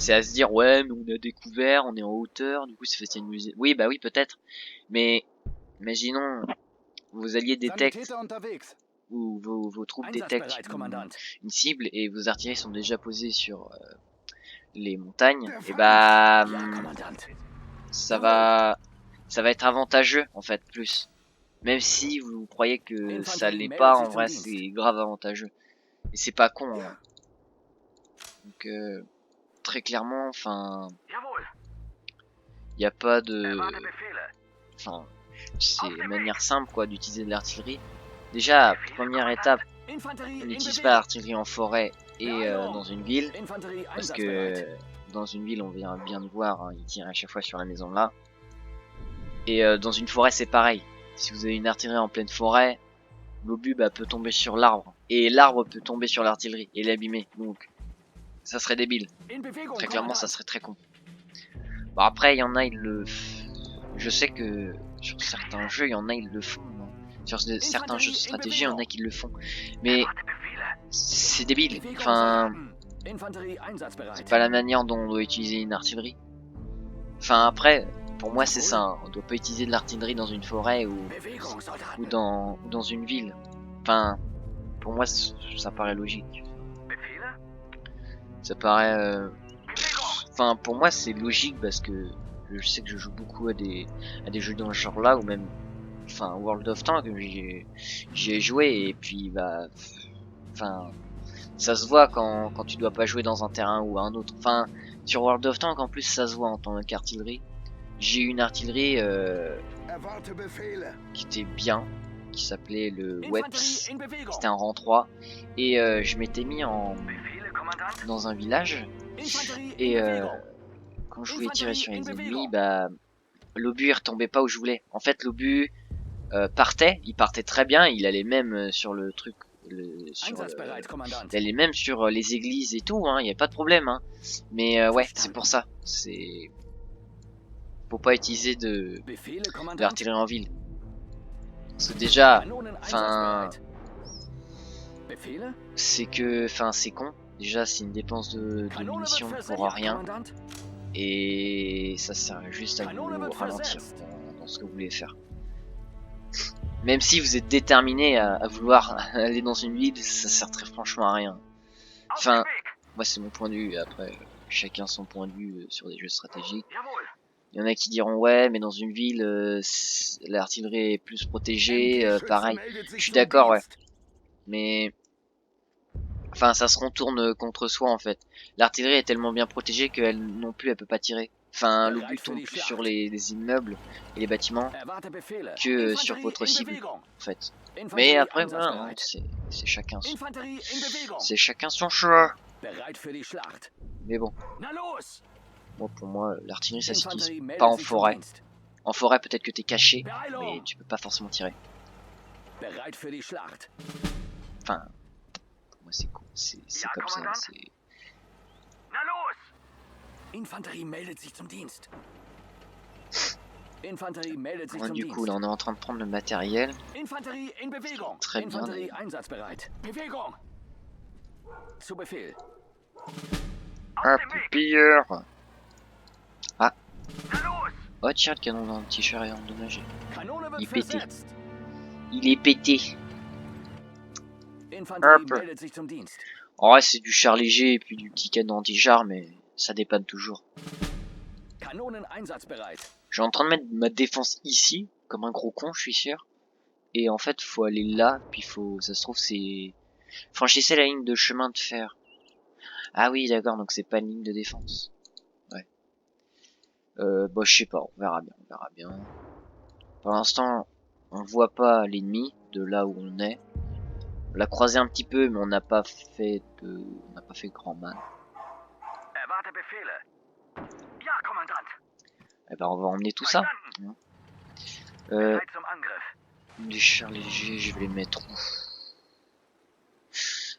Speaker 1: C'est à se dire, ouais, mais on a découvert, on est en hauteur, du coup c'est facile de nous... Oui, bah oui, peut-être. Mais, imaginons, vos alliés détectent,
Speaker 4: Sanitäter unterwegs.
Speaker 1: ou vos troupes détectent
Speaker 3: Einsatzbereit, Kommandant.
Speaker 1: une cible, et vos artilleries sont déjà posées sur les montagnes,
Speaker 4: Der
Speaker 1: et
Speaker 4: Feind.
Speaker 1: bah,
Speaker 3: Ja, Kommandant.
Speaker 1: ça va être avantageux, en fait, plus. Même si vous croyez que ça l'est pas, en vrai, c'est grave avantageux. Et c'est pas con, hein. Donc, très clairement, enfin,
Speaker 3: Jawohl.
Speaker 1: y a pas de...
Speaker 3: Erwarte Befehle.
Speaker 1: Enfin, c'est une manière simple, quoi, d'utiliser de l'artillerie. Déjà, première étape,
Speaker 3: Infanterie
Speaker 1: on
Speaker 3: in
Speaker 1: n'utilise pas
Speaker 3: Bewegung.
Speaker 1: l'artillerie en forêt et dans une ville.
Speaker 3: Infanterie
Speaker 1: Parce
Speaker 3: einsatzbereit.
Speaker 1: que dans une ville, on vient bien de voir, hein, ils tirent à chaque fois sur la maison là. Et dans une forêt, c'est pareil. Si vous avez une artillerie en pleine forêt, l'obus bah, peut tomber sur l'arbre. Et l'arbre peut tomber sur l'artillerie et l'abîmer. Donc, ça serait débile.
Speaker 3: In Bewegung,
Speaker 1: Très clairement, ça
Speaker 3: Kommandant.
Speaker 1: serait très con. Bon, après, il y en a, ils le... Je sais que sur certains jeux, il y en a, ils le font. Hein. Sur certains jeux de stratégie, il y en a qui le font. Mais
Speaker 3: Erwarte Befehle.
Speaker 1: c'est débile.
Speaker 3: Bewegung,
Speaker 1: Enfin,
Speaker 3: Soldaten. Infanterie einsatzbereit.
Speaker 1: c'est pas la manière dont on doit utiliser une artillerie. Enfin, après, pour moi, c'est ça. Hein. On doit pas utiliser de l'artillerie dans une forêt
Speaker 3: Bewegung,
Speaker 1: ou
Speaker 3: Soldaten.
Speaker 1: dans une ville. Enfin, pour moi, ça paraît logique.
Speaker 3: Befehle?
Speaker 1: Ça paraît...
Speaker 3: Bewegung.
Speaker 1: Enfin, pour moi, c'est logique parce que je sais que je joue beaucoup à des jeux dans ce genre-là, ou même... Enfin, World of Tanks, j'y ai joué, et puis, bah... Enfin, ça se voit quand tu dois pas jouer dans un terrain ou un autre. Enfin, sur World of Tanks, en plus, ça se voit en tant qu'artillerie. J'ai eu une artillerie
Speaker 4: Erwarte Befehle.
Speaker 1: qui était bien, qui s'appelait le Weps.
Speaker 3: Infanterie in Bewegung.
Speaker 1: C'était un rang 3. Et je m'étais mis
Speaker 3: Befehle, Kommandant.
Speaker 1: dans un village.
Speaker 3: Infanterie
Speaker 1: Et
Speaker 3: in Bewegung.
Speaker 1: quand je voulais tirer sur les ennemis, bah l'obus il retombait pas où je voulais. En fait, l'obus il partait très bien, il allait même sur le truc,
Speaker 3: Einsatzbereit, Kommandant.
Speaker 1: il allait même sur les églises et tout, hein, y a pas de problème. Hein. Mais ouais, c'est pour ça. C'est faut pas utiliser de
Speaker 3: Befehle, Kommandant.
Speaker 1: l'artillerie en ville. Parce que déjà,
Speaker 3: Kanonen
Speaker 1: enfin,
Speaker 3: einsatzbereit. Befehle?
Speaker 1: c'est que, enfin, c'est con. Déjà, c'est une dépense de
Speaker 3: Kanone
Speaker 1: munitions
Speaker 3: wird
Speaker 1: pour
Speaker 3: versenkt,
Speaker 1: rien.
Speaker 3: Kommandant.
Speaker 1: Et ça sert juste à
Speaker 3: Kanone
Speaker 1: vous
Speaker 3: wird
Speaker 1: ralentir
Speaker 3: versetzt.
Speaker 1: dans ce que vous voulez faire. Même si vous êtes déterminé à vouloir aller dans une ville, ça sert très franchement à rien. Enfin, moi c'est mon point de vue, après chacun son point de vue sur des jeux stratégiques.
Speaker 3: Jawohl.
Speaker 1: Il y en a qui diront ouais mais dans une ville l'artillerie est plus protégée, pareil. Je suis d'accord, ouais. Mais enfin ça se retourne contre soi en fait. L'artillerie est tellement bien protégée qu'elle non plus elle peut pas tirer. Enfin l'obus tombe plus sur les immeubles et les bâtiments
Speaker 3: Erwarte Befehle.
Speaker 1: que sur
Speaker 3: Infanterie
Speaker 1: votre
Speaker 3: in
Speaker 1: cible
Speaker 3: Bewegung.
Speaker 1: en fait.
Speaker 3: Infanterie
Speaker 1: Mais après voilà, hein,
Speaker 3: einsatzbereit.
Speaker 1: c'est chacun
Speaker 3: Infanterie in Bewegung.
Speaker 1: c'est chacun son choix.
Speaker 3: Bereit für die Schlacht.
Speaker 1: Mais bon,
Speaker 3: Na los!
Speaker 1: moi pour moi l'artillerie ça s'utilise
Speaker 3: Infanterie meldet
Speaker 1: pas en
Speaker 3: sich zum
Speaker 1: forêt.
Speaker 3: Dienst.
Speaker 1: En forêt peut-être que t'es caché, mais
Speaker 3: Beeilung!
Speaker 1: tu peux pas forcément tirer.
Speaker 3: Bereit für die Schlacht.
Speaker 1: Enfin, pour moi c'est cool, c'est
Speaker 3: Ja,
Speaker 1: comme ça.
Speaker 3: Kommandant.
Speaker 1: C'est
Speaker 3: Na los! Infanterie meldet sich zum Dienst. Infanterie meldet sich
Speaker 1: bon,
Speaker 3: zum
Speaker 1: du coup là
Speaker 3: Dienst.
Speaker 1: on est en train de prendre le matériel.
Speaker 3: Infanterie in Bewegung.
Speaker 1: Très bien,
Speaker 3: Infanterie
Speaker 1: d'ailleurs.
Speaker 3: einsatzbereit. Bewegung. Zu Befehl.
Speaker 1: Hop, pilleur.
Speaker 3: Na los!
Speaker 1: Oh tiens, le canon d'un t-shirt est endommagé.
Speaker 3: Kanone wird
Speaker 1: Il est pété.
Speaker 3: versetzt.
Speaker 1: Il est pété.
Speaker 3: Infanterie
Speaker 1: Hop.
Speaker 3: meldet sich zum Dienst.
Speaker 1: En vrai c'est du char léger et puis du petit canon anti-char, mais ça dépanne toujours.
Speaker 3: Kanonen einsatzbereit.
Speaker 1: Je suis en train de mettre ma défense ici, comme un gros con, je suis sûr. Et en fait, faut aller là, puis ça se trouve, c'est... Franchissez la ligne de chemin de fer. Ah oui, d'accord, donc c'est pas une ligne de défense. Ouais. Bon, je sais pas, on verra bien. Pour l'instant, on voit pas l'ennemi de là où on est. On l'a croisé un petit peu, mais on n'a pas fait grand mal.
Speaker 3: Erwarte Befehle. Ja, Kommandant.
Speaker 1: Eh ben, on va emmener tout ça.
Speaker 3: Verstanden.
Speaker 1: Euh,
Speaker 3: Bereit zum Angriff.
Speaker 1: des chars légers, je vais les mettre où?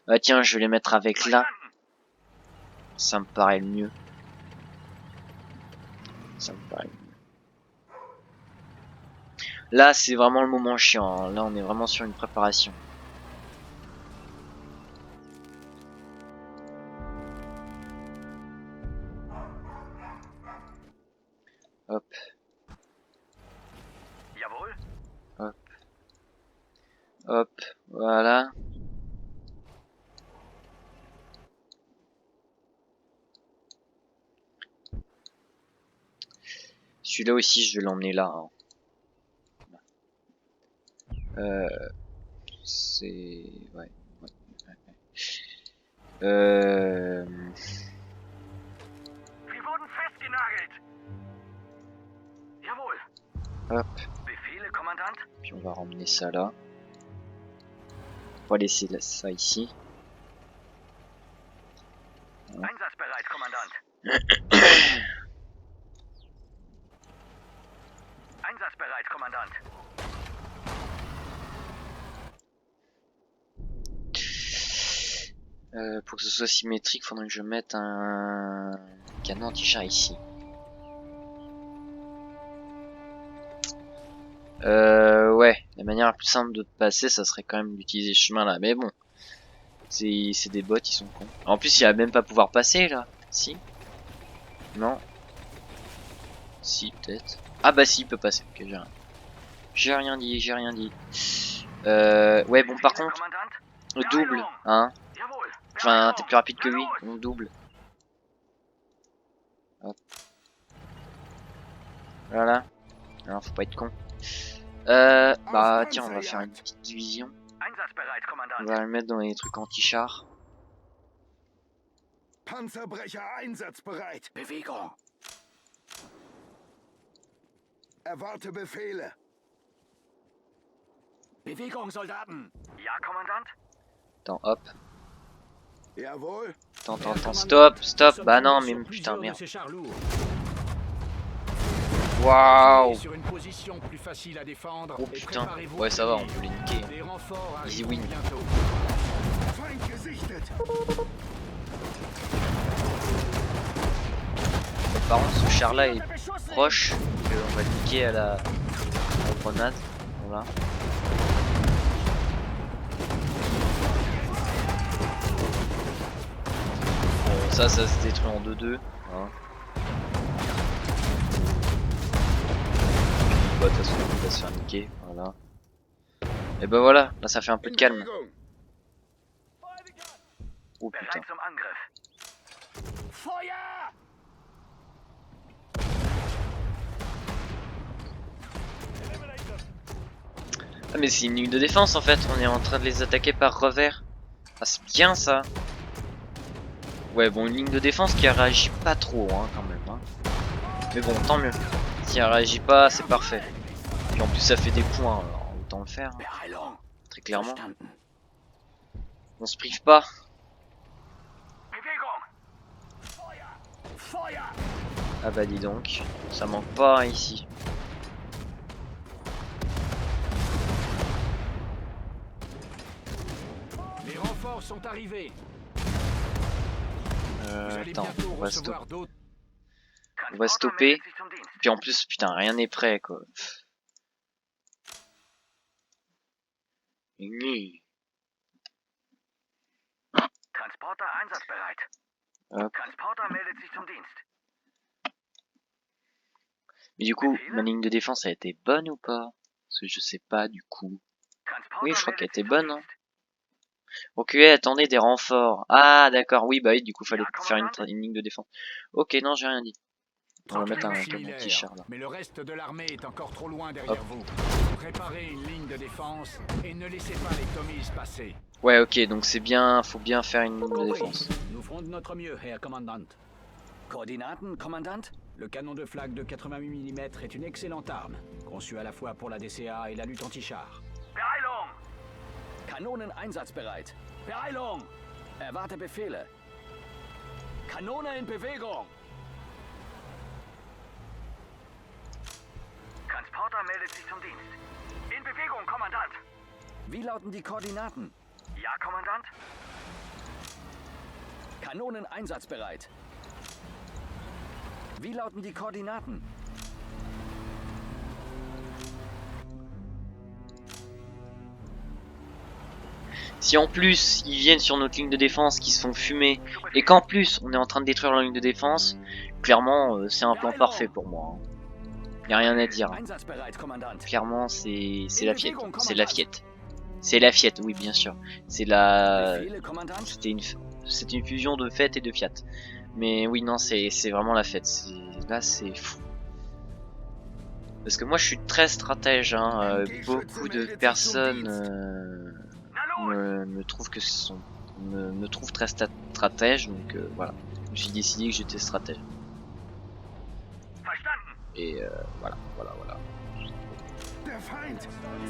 Speaker 1: Ah tiens, je vais les mettre avec là.
Speaker 3: Verstanden.
Speaker 1: Ça me paraît le mieux. Ça me paraît le mieux. Là, c'est vraiment le moment chiant. Hein. Là, on est vraiment sur une préparation. Hop, voilà. Celui-là aussi, je vais l'emmener là. Hein. C'est... Ouais.
Speaker 3: Wir wurden festgenagelt. Jawohl.
Speaker 1: Hop.
Speaker 3: Befehle, Kommandant?
Speaker 1: Puis on va ramener ça là. On va laisser ça ici.
Speaker 3: Einsatzbereit, Kommandant. Einsatzbereit, Kommandant.
Speaker 1: Pour que ce soit symétrique, faudrait que je mette un canon anti-char ici. Ouais, la manière la plus simple de passer, ça serait quand même d'utiliser ce chemin là. Mais bon, c'est des bots, ils sont cons. En plus, il va même pas pouvoir passer là. Si? Non? Si, peut-être. Ah bah si, il peut passer. Ok, j'ai rien dit, j'ai rien dit. Ouais, bon, par contre, le double, hein.
Speaker 3: Jawohl.
Speaker 1: Enfin, t'es plus rapide que lui, on double. Hop. Voilà. Alors, faut pas être con. Bah tiens, on va faire une petite division.
Speaker 3: Einsatzbereit,
Speaker 1: On
Speaker 3: Kommandant.
Speaker 1: va le mettre dans les trucs anti-char.
Speaker 4: Panzerbrecher einsatzbereit.
Speaker 3: Bewegung.
Speaker 4: Erwarte Befehle.
Speaker 3: Bewegung, Soldaten. Ja, Kommandant.
Speaker 1: Attends, hop.
Speaker 4: Jawohl.
Speaker 1: Attends, stop. Bah non, mais putain, merde. Waouh.
Speaker 2: Sur une position plus facile à défendre.
Speaker 1: Oh putain. Ouais, ça va, on peut les niquer.
Speaker 2: Les renforts
Speaker 1: Easy
Speaker 2: arriveront
Speaker 1: win.
Speaker 2: bientôt.
Speaker 4: Feind gesichtet.
Speaker 1: Par contre, ce char là est proche. On va le niquer à la grenade. Voilà. Ça se détruit en 2-2. Hein. Bah, de toute façon, il va se faire niquer. Voilà. Et bah voilà, là ça fait un peu de calme. Oh putain.
Speaker 3: Bereit zum Angriff. Feuer!
Speaker 1: Ah, mais c'est une ligne de défense en fait, on est en train de les attaquer par revers. Ah, c'est bien ça. Ouais, bon, une ligne de défense qui réagit pas trop, hein, quand même. Hein. Mais bon, tant mieux. Si elle réagit pas, c'est parfait. Puis en plus, ça fait des points, alors autant le faire. Hein.
Speaker 3: Beeilung.
Speaker 1: Très clairement.
Speaker 3: Verstanden.
Speaker 1: On se prive pas.
Speaker 3: Bewegung. Feuer! Feuer!
Speaker 1: Ah bah dis donc, ça manque pas hein, ici.
Speaker 2: Les renforts sont arrivés. Vous allez
Speaker 1: Attends,
Speaker 2: bientôt
Speaker 1: on va
Speaker 2: recevoir d'autres.
Speaker 1: stopper.
Speaker 3: meldet sich zum Dienst.
Speaker 1: Puis en plus, putain, rien n'est prêt quoi. Nul.
Speaker 3: Transporter einsatzbereit.
Speaker 1: Hop.
Speaker 3: Transporter meldet sich zum Dienst.
Speaker 1: Mais du coup, ma ligne de défense a été bonne ou pas? Parce que je sais pas du coup.
Speaker 3: Transporter
Speaker 1: Oui, je crois qu'elle
Speaker 3: meldet
Speaker 1: était
Speaker 3: sich zum
Speaker 1: bonne. Hein.
Speaker 3: Dienst.
Speaker 1: Ok, attendez des renforts. Ah d'accord, oui bah oui, du coup fallait
Speaker 3: Ja,
Speaker 1: faire
Speaker 3: commandant.
Speaker 1: une ligne de défense. Ok, non j'ai rien dit. On va mettre un canon
Speaker 2: Similaire,
Speaker 1: anti-char là.
Speaker 2: mais le reste de l'armée est encore trop loin derrière vous. Préparez une ligne de défense et ne laissez pas les Tommies passer.
Speaker 1: Ouais ok, donc c'est bien, faut bien faire une ligne de défense.
Speaker 2: Nous ferons de notre mieux, Herr Commandant.
Speaker 3: Koordinaten, Kommandant?
Speaker 2: Le canon de flag de 88 mm est une excellente arme, conçue à la fois pour la DCA et la lutte anti-char.
Speaker 3: Beeilung! Kanonen einsatzbereit. Beeilung! Erwarte Befehle. Kanone in Bewegung. Transporter meldet sich zum Dienst. In Bewegung, Kommandant. Wie lauten die Koordinaten? Ja, Kommandant. Kanonen einsatzbereit. Wie lauten die Koordinaten?
Speaker 1: Si en plus ils viennent sur notre ligne de défense qui se font fumer et qu'en plus on est en train de détruire leur ligne de défense, clairement c'est un plan parfait pour moi. Hein. Y a rien à dire. Hein.
Speaker 3: Einsatzbereit, Kommandant.
Speaker 1: Clairement c'est la fiette. C'est la fiette. C'est la Fiat, oui bien sûr. C'est la...
Speaker 3: Befehle, Kommandant?
Speaker 1: C'est une fusion de Fiat et de Fiat. Mais oui, non, c'est vraiment la fête. Là, c'est fou. Parce que moi, je suis très stratège. Hein. Beaucoup de personnes me trouvent que me trouvent très stratège. Donc voilà, je me suis décidé que j'étais stratège. Et voilà.
Speaker 4: Der Feind!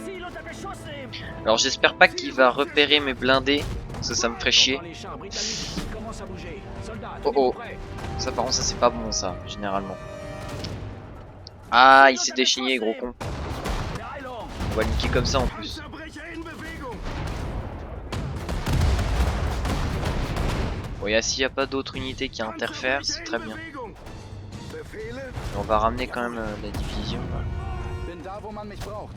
Speaker 3: Ziel unter Beschuss nehmen!
Speaker 1: Alors j'espère pas qu'il va repérer mes blindés, parce que ça me ferait chier.
Speaker 2: Les chars britanniques commencent à bouger. Soldats,
Speaker 1: Oh
Speaker 2: tenez-vous
Speaker 1: oh.
Speaker 2: prêts.
Speaker 1: Ça par contre ça c'est pas bon ça, généralement. Ah il s'est déchaîné gros con.
Speaker 2: Beeilung!
Speaker 1: On va le niquer comme ça en plus.
Speaker 4: Panzerbrecher in Bewegung!
Speaker 1: Bon, s'il n'y a pas d'autres unités qui interfèrent, c'est très bien.
Speaker 4: Befehle?
Speaker 1: Et on va ramener quand même la division. Voilà.
Speaker 3: Bin da, wo man mich braucht.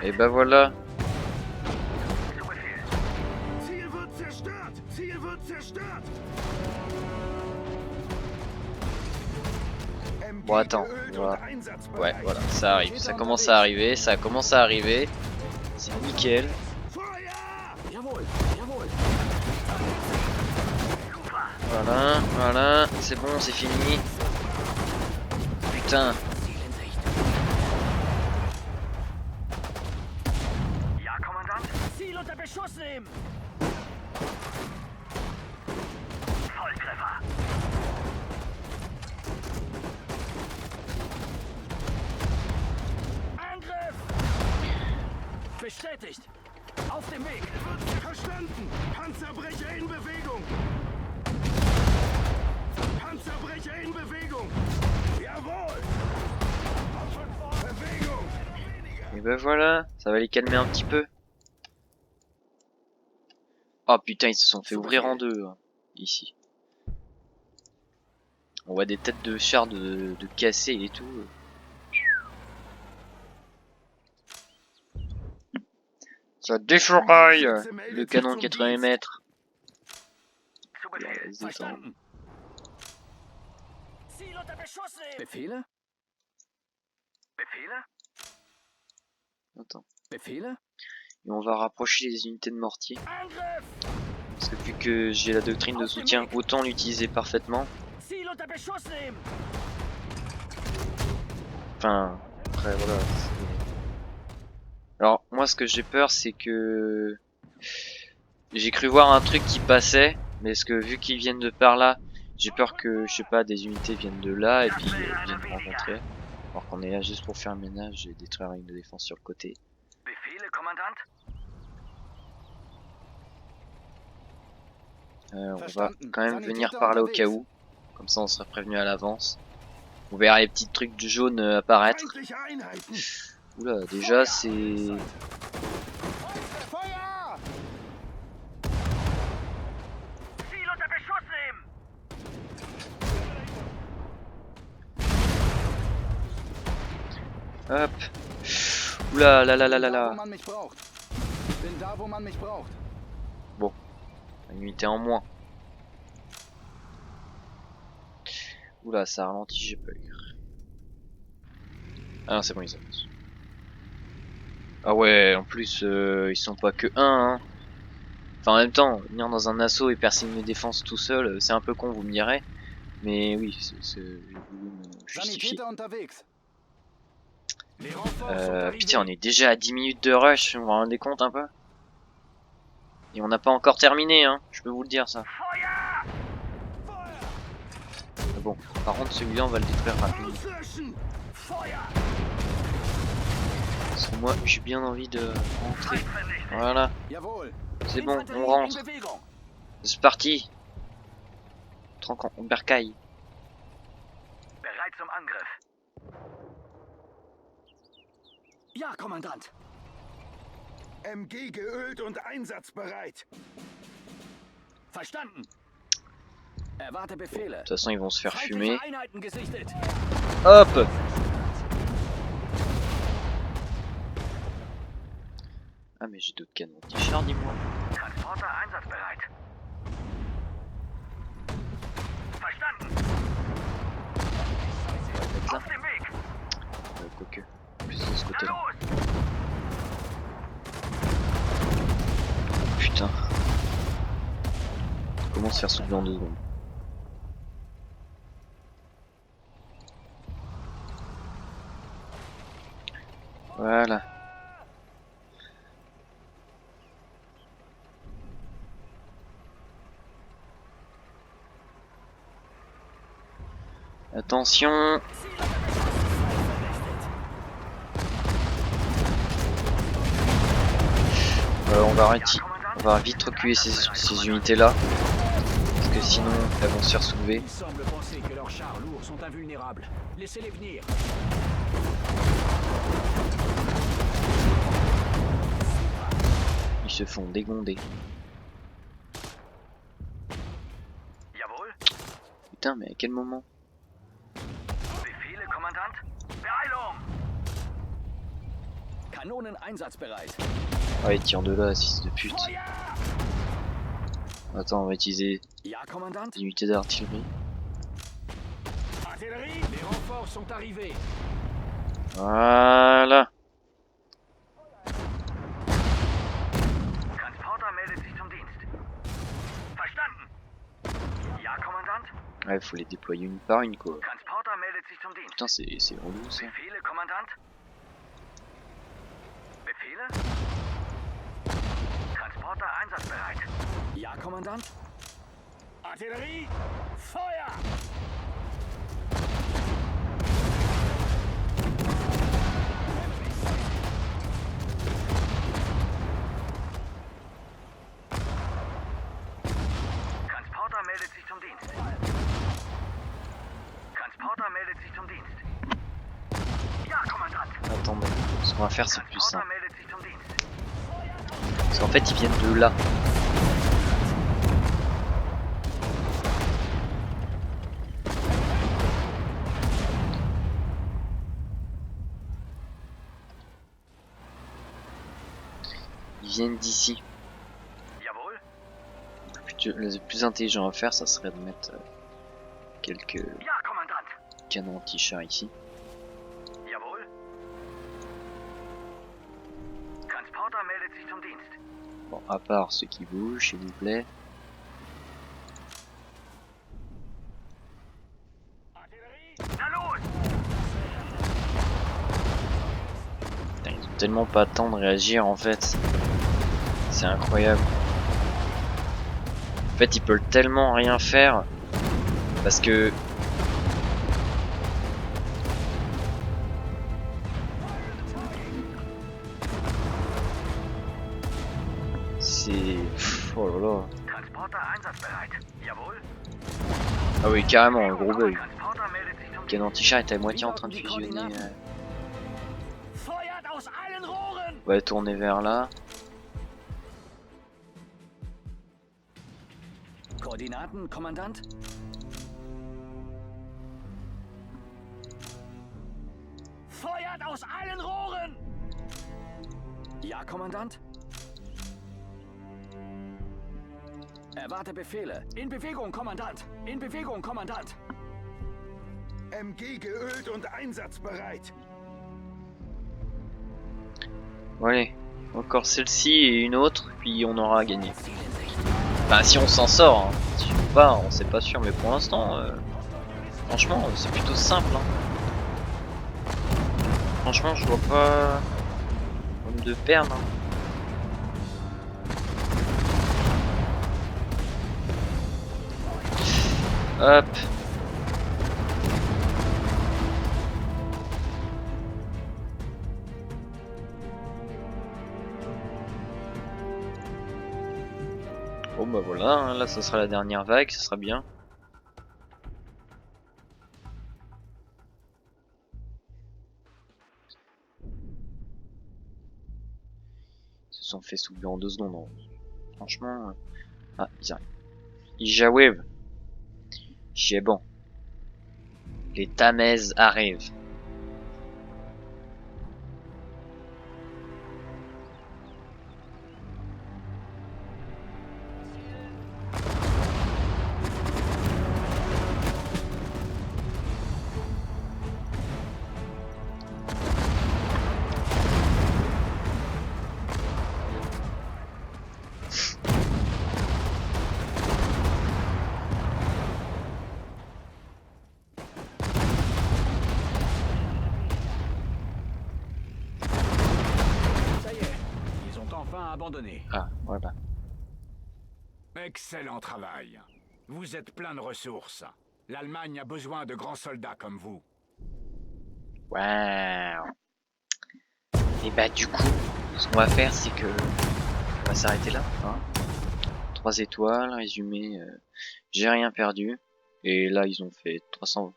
Speaker 1: Et bah voilà.
Speaker 4: Ziel wird zerstört! Ziel wird zerstört! MG
Speaker 1: Bon attends,
Speaker 4: geölt
Speaker 1: voilà.
Speaker 4: und einsatzbereit.
Speaker 1: Ouais voilà, ça arrive, ça commence à arriver, ça commence à arriver. C'est nickel.
Speaker 4: Feuer!
Speaker 3: Jawohl, jawohl.
Speaker 1: Voilà, c'est bon, c'est fini. Putain.
Speaker 3: Ziel in Sicht.
Speaker 2: Ja, Kommandant.
Speaker 3: Ziel unter Beschuss nehmen!
Speaker 2: Volltreffer.
Speaker 3: Angriff! Bestätigt! Auf dem Weg!
Speaker 4: Verstanden! Panzerbrecher in Bewegung! Panzerbrecher in Bewegung! Jawohl! Bewegung!
Speaker 1: Et ben voilà, ça va les calmer un petit peu. Oh putain, ils se sont fait ouvrir en deux, hein, ici. On voit des têtes de chars de cassés et tout. Ça défouraille le canon de 80 mètres.
Speaker 3: Verstanden! Ziel unter Beschuss nehmen! Befehle? Befehle?
Speaker 1: Attends.
Speaker 3: Befehle?
Speaker 1: Et on va rapprocher les unités de mortier.
Speaker 3: Angriff!
Speaker 1: Parce que vu que j'ai la doctrine de soutien, autant l'utiliser parfaitement.
Speaker 3: Ziel unter Beschuss nehmen!
Speaker 1: Enfin, après voilà. Alors moi ce que j'ai peur c'est que j'ai cru voir un truc qui passait, mais est-ce que vu qu'ils viennent de par là, j'ai peur que je sais pas des unités viennent de là et puis viennent me rencontrer. Alors qu'on est là juste pour faire le ménage et détruire la ligne de défense sur le côté.
Speaker 2: Befehle, Kommandant.
Speaker 1: On va quand même venir par là au cas où. Comme ça on sera prévenu à l'avance. On verra les petits trucs jaunes apparaître.
Speaker 4: Feindliche Einheiten!
Speaker 1: Oula, déjà c'est...
Speaker 3: Feuer!
Speaker 2: Ziel unter Beschuss nehmen.
Speaker 1: Hop. Oula, là là là là
Speaker 3: Bin da, wo
Speaker 1: là.
Speaker 3: man mich braucht. Bin da, wo man mich braucht.
Speaker 1: Une unité en moins. Oula, ça ralentit, j'ai peur. Ah non, c'est bon, ils avancent. Ah ouais, en plus, ils sont pas que 1, hein. Enfin, en même temps, venir dans un assaut et percer une défense tout seul, c'est un peu con, vous me direz. Mais oui, j'ai voulu me justifier.
Speaker 3: Sanitäter unterwegs.
Speaker 2: Les renforts sont arrivés.
Speaker 1: Putain, on est déjà à 10 minutes de rush, vous vous rendez compte un peu? Et on n'a pas encore terminé, hein, je peux vous le dire ça. Mais bon, par contre, celui-là, on va le détruire rapidement.
Speaker 4: Auslöschen!
Speaker 1: Parce que moi, j'ai bien envie de rentrer. Voilà,
Speaker 3: Jawohl.
Speaker 1: c'est bon,
Speaker 3: Infanterie
Speaker 1: on rentre.
Speaker 3: in Bewegung.
Speaker 1: C'est parti. Tranquille, on bercaille.
Speaker 2: Bereit zum Angriff.
Speaker 3: Ja, Kommandant.
Speaker 4: MG geölt und einsatzbereit!
Speaker 3: Verstanden. Erwarte Befehle.
Speaker 1: De toute façon, ils vont se faire fumer.
Speaker 3: Feindliche Einheiten gesichtet.
Speaker 1: Hop. Ah mais j'ai d'autres canons. T-shirt, dis-moi.
Speaker 2: Transporter einsatzbereit. Verstanden.
Speaker 1: On va mettre ça.
Speaker 2: Auf dem Weg.
Speaker 1: se faire soulever en 2 secondes. Voilà. Attention. On va vite reculer ces unités là. Parce que sinon elles vont se faire soulever.
Speaker 2: Il semble penser que leurs chars lourds sont invulnérables. Laissez-les venir.
Speaker 1: Ils se font dégonder.
Speaker 3: Jawohl.
Speaker 1: Putain, mais à quel moment?
Speaker 3: Befehle, Kommandant. Beeilung! Kanonen einsatzbereit.
Speaker 1: Ah, ils tirent de là, fils de pute. Attends, on va utiliser
Speaker 3: Ja, Kommandant.
Speaker 1: des unités d'artillerie.
Speaker 4: Artillerie!
Speaker 2: Les renforts sont arrivés.
Speaker 1: Voilà.
Speaker 3: Transporter meldet sich zum Dienst. Verstanden. Ja, Kommandant.
Speaker 1: Ouais, faut les déployer une par une, quoi.
Speaker 3: Transporter meldet sich zum Dienst.
Speaker 1: Putain, c'est relou, ça.
Speaker 3: Befehle, Kommandant. Befehle? Transporter einsatzbereit. Ja, Kommandant.
Speaker 4: Artillerie! Feuer!
Speaker 3: Transporter meldet sich zum Dienst. Transporter meldet sich zum Dienst. Ja, Kommandant.
Speaker 1: Attendez, ce qu'on va faire, c'est plus
Speaker 3: Transporter
Speaker 1: simple.
Speaker 3: meldet sich zum Dienst.
Speaker 1: Parce qu'en fait, ils viennent de là. Ils viennent d'ici.
Speaker 3: Jawohl.
Speaker 1: Le plus intelligent à faire, ça serait de mettre quelques
Speaker 3: Ja, Kommandant.
Speaker 1: canons anti-chars ici.
Speaker 3: Jawohl. Transporter meldet sich zum Dienst.
Speaker 1: Bon, à part ceux qui bougent, s'il vous plaît.
Speaker 3: Na los!
Speaker 1: Putain, ils ont tellement pas le temps de réagir en fait. C'est incroyable. En fait, ils peuvent tellement rien faire parce que c'est... Oh là là.
Speaker 3: Transporter einsatzbereit. Jawohl.
Speaker 1: Ah oui, carrément, un gros bug.
Speaker 3: Transporter meldet sich zum
Speaker 1: Le canon anti-char était à moitié en train de fusionner.
Speaker 4: Feuert aus allen Rohren!
Speaker 1: On va tourner vers là.
Speaker 3: Koordinaten, Kommandant.
Speaker 4: Feuert aus allen Rohren!
Speaker 3: Ja, Kommandant. Erwarte Befehle. In Bewegung, Kommandant. In Bewegung, Kommandant.
Speaker 4: MG geölt und einsatzbereit.
Speaker 1: Bon allez, encore celle-ci et une autre, puis on aura gagné. Enfin, si on s'en sort, hein. Si on pas, on sait pas sûr, mais pour l'instant, franchement, c'est plutôt simple. Hein. Franchement, je vois pas homme de perdre. Hein. Hop. Bon bah voilà, hein, là ça sera la dernière vague, ça sera bien. Ils se sont fait soulever en 2 secondes. Hein. Franchement... Ah, ils arrivent. Ils jaouèvent. J'ai bon. Les Tamèzes arrivent.
Speaker 2: abandonné.
Speaker 1: Ah, voilà.
Speaker 2: Excellent travail. Vous êtes plein de ressources. L'Allemagne a besoin de grands soldats comme vous.
Speaker 1: Waouh. Et bah du coup, ce qu'on va faire, c'est que on va s'arrêter là. Hein. 3 étoiles, résumé. J'ai rien perdu. Et là, ils ont fait 300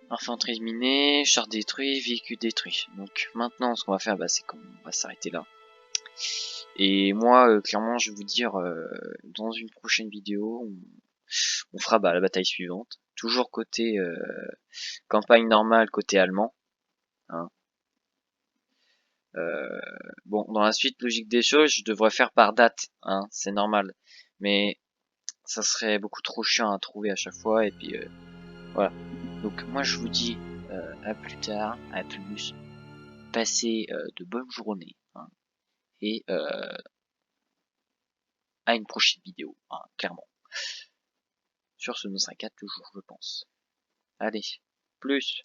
Speaker 1: infanterie minée, char détruit, véhicule détruit. Donc maintenant, ce qu'on va faire, bah, c'est qu'on va s'arrêter là. Et moi, clairement, je vais vous dire, dans une prochaine vidéo, on fera bah, la bataille suivante. Toujours côté campagne normale, côté allemand. Hein. Bon, dans la suite logique des choses, je devrais faire par date, hein, c'est normal. Mais ça serait beaucoup trop chiant à trouver à chaque fois, et puis voilà. Donc moi je vous dis à plus tard, à plus, passez de bonnes journées, hein, et à une prochaine vidéo, hein, clairement. Sur ce, nous sera 4 toujours, je pense. Allez, plus.